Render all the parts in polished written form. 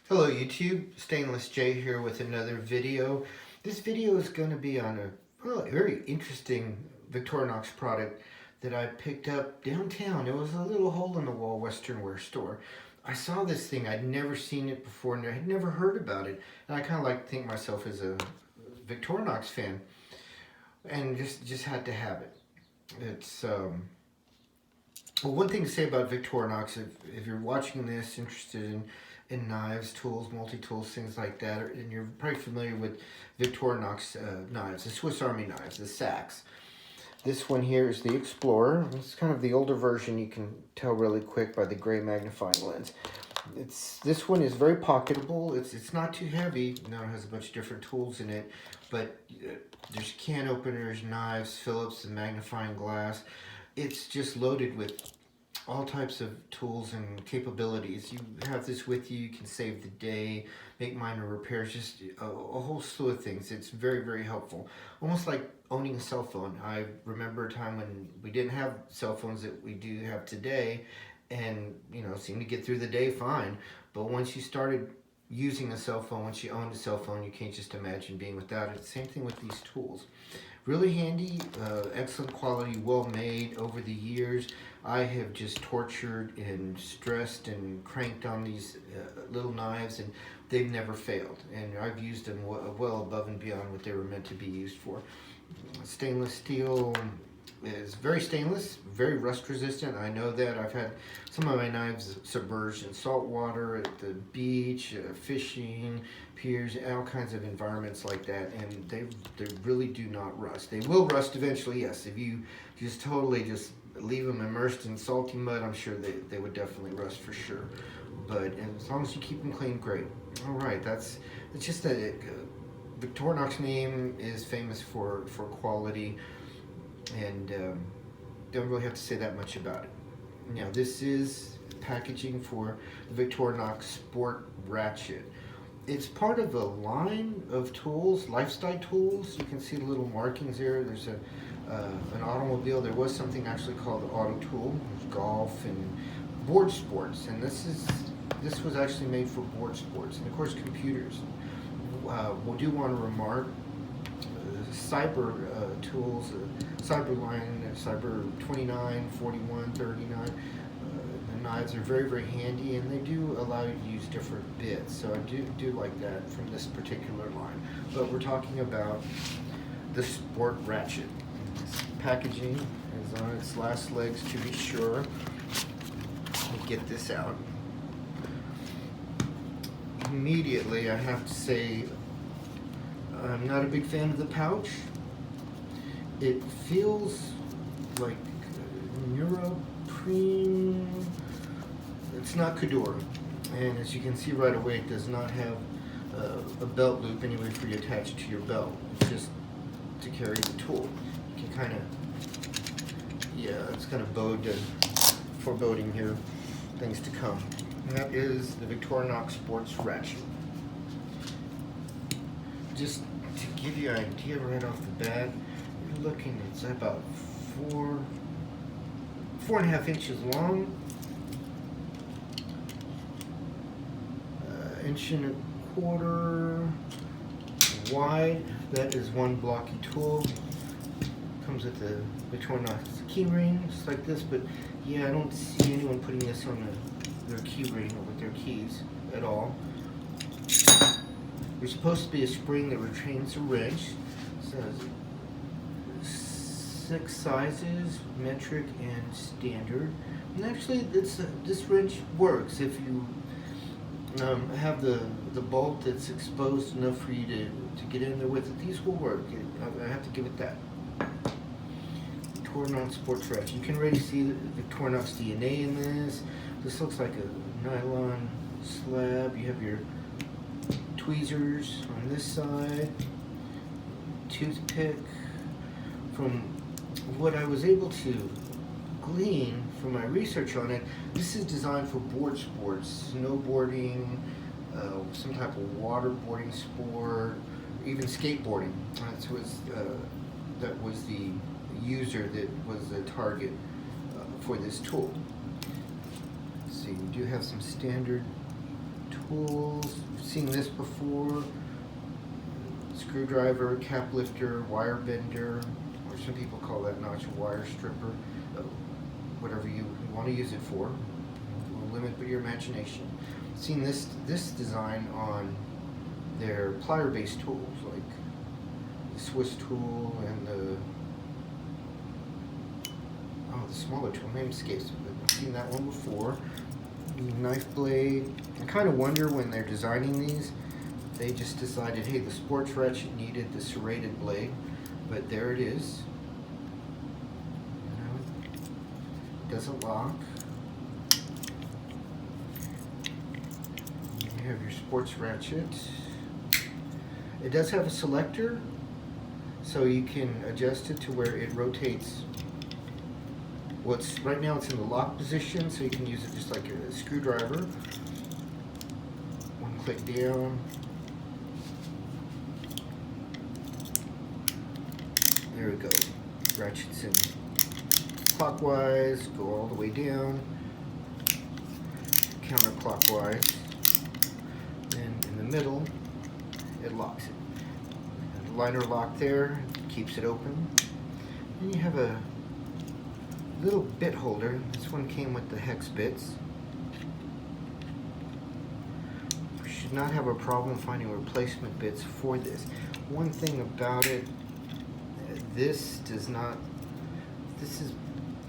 Hello YouTube, Stainless J here with another video. This video is going to be on a very interesting Victorinox product that I picked up downtown. It was a little hole-in-the-wall Western wear store. I saw this thing, I'd never seen it before and I had never heard about it. And I kind of like to think myself as a Victorinox fan and just had to have it. It's well, one thing to say about Victorinox, if you're watching this, interested in knives, tools, multi-tools, things like that, and you're probably familiar with Victorinox knives, the Swiss Army knives, the sacks. This one here is the Explorer. It's kind of the older version. You can tell really quick by the gray magnifying lens. This one is very pocketable. It's not too heavy. Now it has a bunch of different tools in it, but there's can openers, knives, Phillips, and magnifying glass. It's just loaded with all types of tools and capabilities. You have this with you, you can save the day, make minor repairs, just a whole slew of things. It's very, very helpful. Almost like owning a cell phone. I remember a time when we didn't have cell phones that we do have today, and seemed to get through the day fine. But once you started using a cell phone, once you owned a cell phone, you can't just imagine being without it. Same thing with these tools. Really handy, excellent quality, well made. Over the years, I have just tortured and stressed and cranked on these little knives, and they've never failed. And I've used them well above and beyond what they were meant to be used for. Stainless steel is very stainless, very rust resistant. I know that. I've had some of my knives submerged in salt water, at the beach, fishing, piers, all kinds of environments like that, and they really do not rust. They will rust eventually, yes. If you just totally just leave them immersed in salty mud, I'm sure they would definitely rust for sure. But as long as you keep them clean, great. All right, it's just a Victorinox name is famous for quality, and don't really have to say that much about it. Now, this is packaging for the Victorinox Sport Ratchet. It's part of a line of tools, lifestyle tools. You can see the little markings there. There's an automobile. There was something actually called Auto Tool. There's golf and board sports, and this was actually made for board sports, and of course computers. We do want to remark cyber tools, cyber line, cyber 29, 41, 39. The knives are very, very handy, and they do allow you to use different bits. So I do like that from this particular line. But we're talking about the Sport Ratchet. This packaging is on its last legs, to be sure. Let me get this out. Immediately, I have to say, I'm not a big fan of the pouch. It feels like neoprene. It's not Cador, and as you can see right away, it does not have a belt loop anyway for you to attach to your belt. It's just to carry the tool. You can kind of, it's kind of foreboding here, things to come. And that is the Victorinox Sports Ratchet. Just to give you an idea right off the bat, you're looking, it's about 4.5 inches long, inch and a quarter wide. That is one blocky tool. Comes with the Victorinox key ring, just like this, but yeah, I don't see anyone putting this on their key ring or with their keys at all. There's supposed to be a spring that retains a wrench. It says 6 sizes, metric and standard. And actually, this wrench works if you have the bolt that's exposed enough for you to get in there with it. These will work. I have to give it that. Victorinox Sports Ratchet. You can already see the Victorinox DNA in this. This looks like a nylon slab. You have your tweezers on this side, toothpick. From what I was able to glean from my research on it, this is designed for board sports, snowboarding, some type of waterboarding sport, even skateboarding. That was the user that was the target for this tool. Let's see, we do have some standard tools. seen this before. Screwdriver, cap lifter, wire bender, or some people call that notch a wire stripper. Whatever you want to use it for. We'll limit your imagination. Seen this design on their plier-based tools, like the Swiss tool and the smaller tool. Name escapes me, but I've seen that one before. Knife blade. I kind of wonder when they're designing these, they just decided, hey, the sports ratchet needed the serrated blade, but there it is. Doesn't lock. You have your sports ratchet. It does have a selector, so you can adjust it to where it rotates. Right now it's in the lock position, so you can use it just like a screwdriver. One click down. There we go. Ratchets in clockwise, go all the way down, counterclockwise, and in the middle, it locks it. And the liner lock there keeps it open. And you have a little bit holder. This one came with the hex bits. You should not have a problem finding replacement bits for this. One thing about it, this is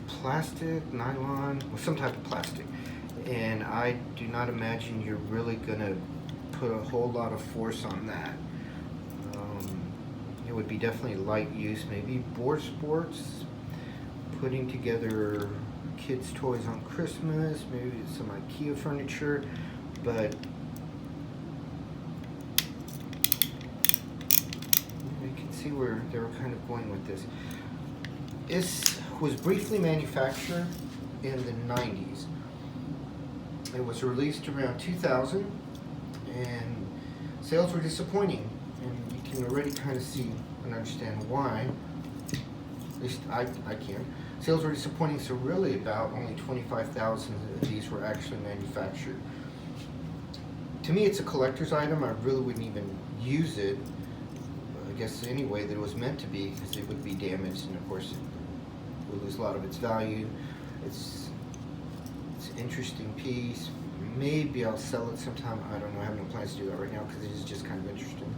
plastic, nylon, or some type of plastic, and I do not imagine you're really gonna put a whole lot of force on that. It would be definitely light use, maybe board sports, putting together kids' toys on Christmas, maybe some IKEA furniture, but you can see where they were kind of going with this. This was briefly manufactured in the 90s. It was released around 2000, and sales were disappointing, and you can already kind of see and understand why. At least I can. Sales were disappointing, so really about only 25,000 of these were actually manufactured. To me, it's a collector's item. I really wouldn't even use it, I guess, any way that it was meant to be, because it would be damaged, and of course it would lose a lot of its value. It's an interesting piece. Maybe I'll sell it sometime. I don't know. I have no plans to do that right now because it is just kind of interesting.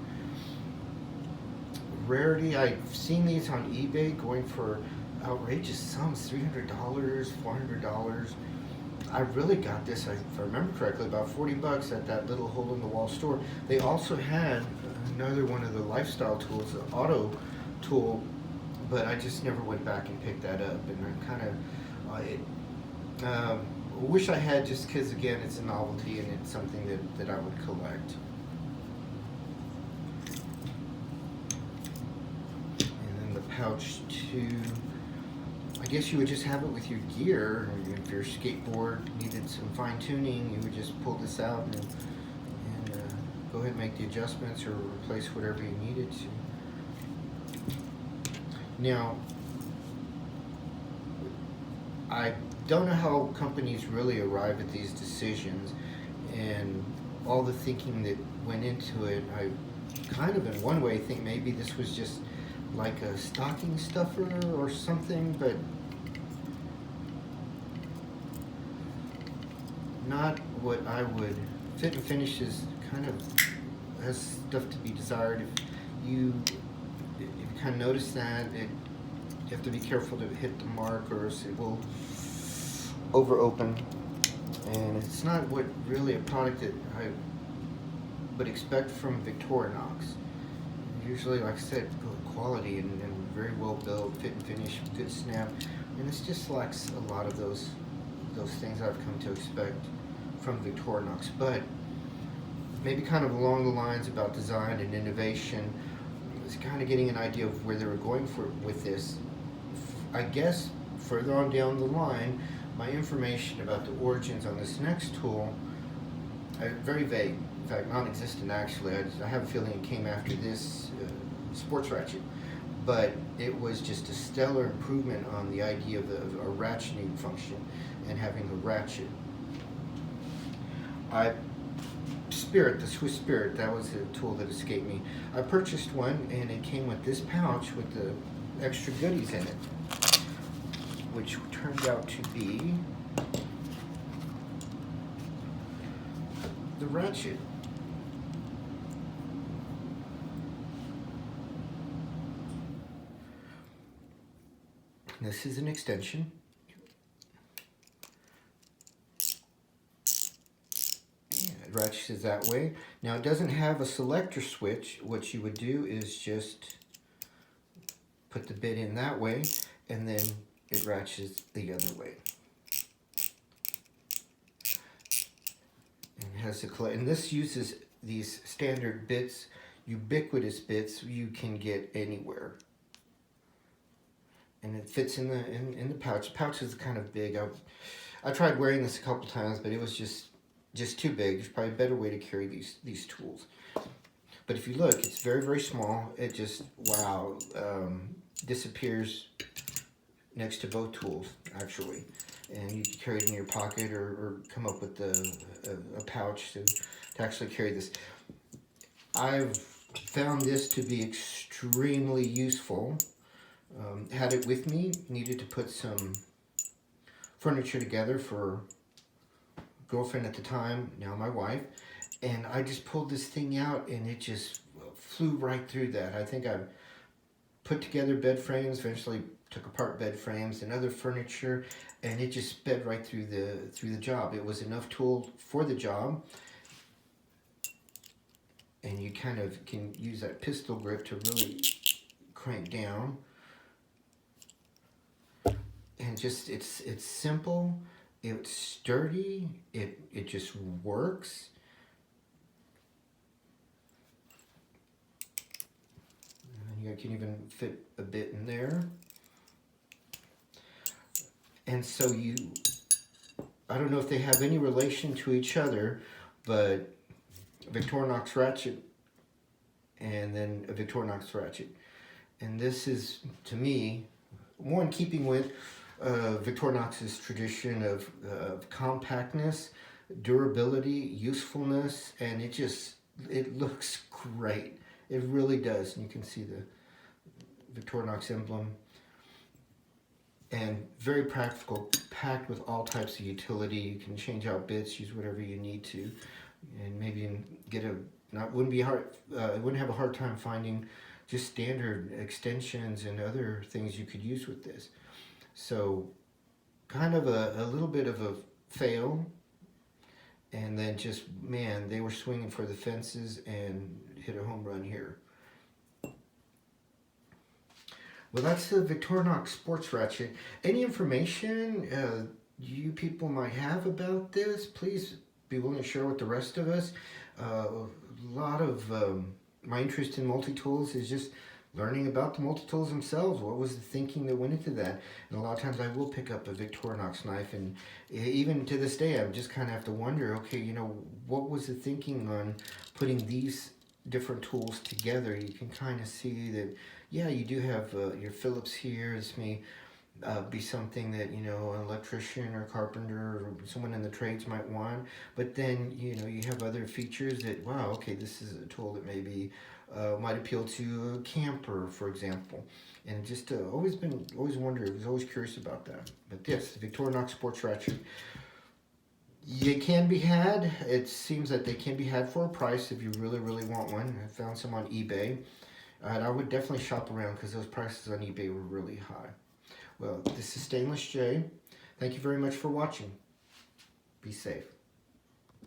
Rarity, I've seen these on eBay going for outrageous sums, $300, $400. I really got this, if I remember correctly, about 40 bucks at that little hole in the wall store. They also had another one of the lifestyle tools, the auto tool, but I just never went back and picked that up, and I kind of wish I had, just because again it's a novelty and it's something that I would collect. And then the pouch too, I guess you would just have it with your gear. If your skateboard needed some fine tuning, you would just pull this out and go ahead and make the adjustments or replace whatever you needed to. Now, I don't know how companies really arrive at these decisions and all the thinking that went into it. I kind of, in one way, think maybe this was just like a stocking stuffer or something, but not what I would. Fit and finish is kind of has stuff to be desired. If you kind of notice that, you have to be careful to hit the mark or else it will over open, and it's not what really a product that I would expect from Victorinox. Usually, like I said, good quality and very well built, fit and finish, good snap, and this just lacks a lot of those things I've come to expect from Victorinox. But maybe kind of along the lines about design and innovation, it's kind of getting an idea of where they were going with this. I guess further on down the line, my information about the origins on this next tool are very vague. In fact, non-existent actually. I have a feeling it came after this sports ratchet, but it was just a stellar improvement on the idea of a ratcheting function and having a ratchet. I Spirit, the Swiss Spirit, that was a tool that escaped me. I purchased one and it came with this pouch with the extra goodies in it, which turned out to be the Ratchet. This is an extension. It ratchets that way. Now it doesn't have a selector switch. What you would do is just put the bit in that way, and then it ratchets the other way. And it has and this uses these standard bits, ubiquitous bits you can get anywhere. And it fits in the pouch. The pouch is kind of big. I tried wearing this a couple times, but it was just too big. There's probably a better way to carry these tools. But if you look, it's very, very small. It just, wow, disappears next to both tools, actually. And you can carry it in your pocket or come up with a pouch to actually carry this. I've found this to be extremely useful. Had it with me, needed to put some furniture together for girlfriend at the time, now my wife, and I just pulled this thing out and it just flew right through that. I think I put together bed frames, eventually took apart bed frames and other furniture, and it just sped right through the job. It was enough tool for the job, and you kind of can use that pistol grip to really crank down. And just it's simple, it's sturdy, it just works. And you can even fit a bit in there. And so I don't know if they have any relation to each other, but Victorinox Ratchet and then a Victorinox Ratchet. And this is, to me, more in keeping with Victorinox's tradition of compactness, durability, usefulness, and it looks great. It really does. And you can see the Victorinox emblem. And very practical, packed with all types of utility. You can change out bits, use whatever you need to, and maybe get wouldn't be hard. It wouldn't have a hard time finding just standard extensions and other things you could use with this. So kind of a little bit of a fail, and then just, man, they were swinging for the fences and hit a home run here. Well, that's the Victorinox Sports Ratchet. Any information you people might have about this, please be willing to share with the rest of us. A lot of my interest in multi-tools is just learning about the multi-tools themselves. What was the thinking that went into that? And a lot of times I will pick up a Victorinox knife, and even to this day I just kind of have to wonder, okay, you know, what was the thinking on putting these different tools together? You can kind of see that, yeah, you do have your Phillips here. This may be something that, you know, an electrician or carpenter or someone in the trades might want, but then, you know, you have other features that, wow, okay, this is a tool that maybe might appeal to a camper, for example. And just always wondered, I was always curious about that. But yes, the Victorinox Sports Ratchet, they can be had. It seems that they can be had for a price if you really, really want one. I found some on eBay. And I would definitely shop around because those prices on eBay were really high. Well, this is Stainless J. Thank you very much for watching. Be safe.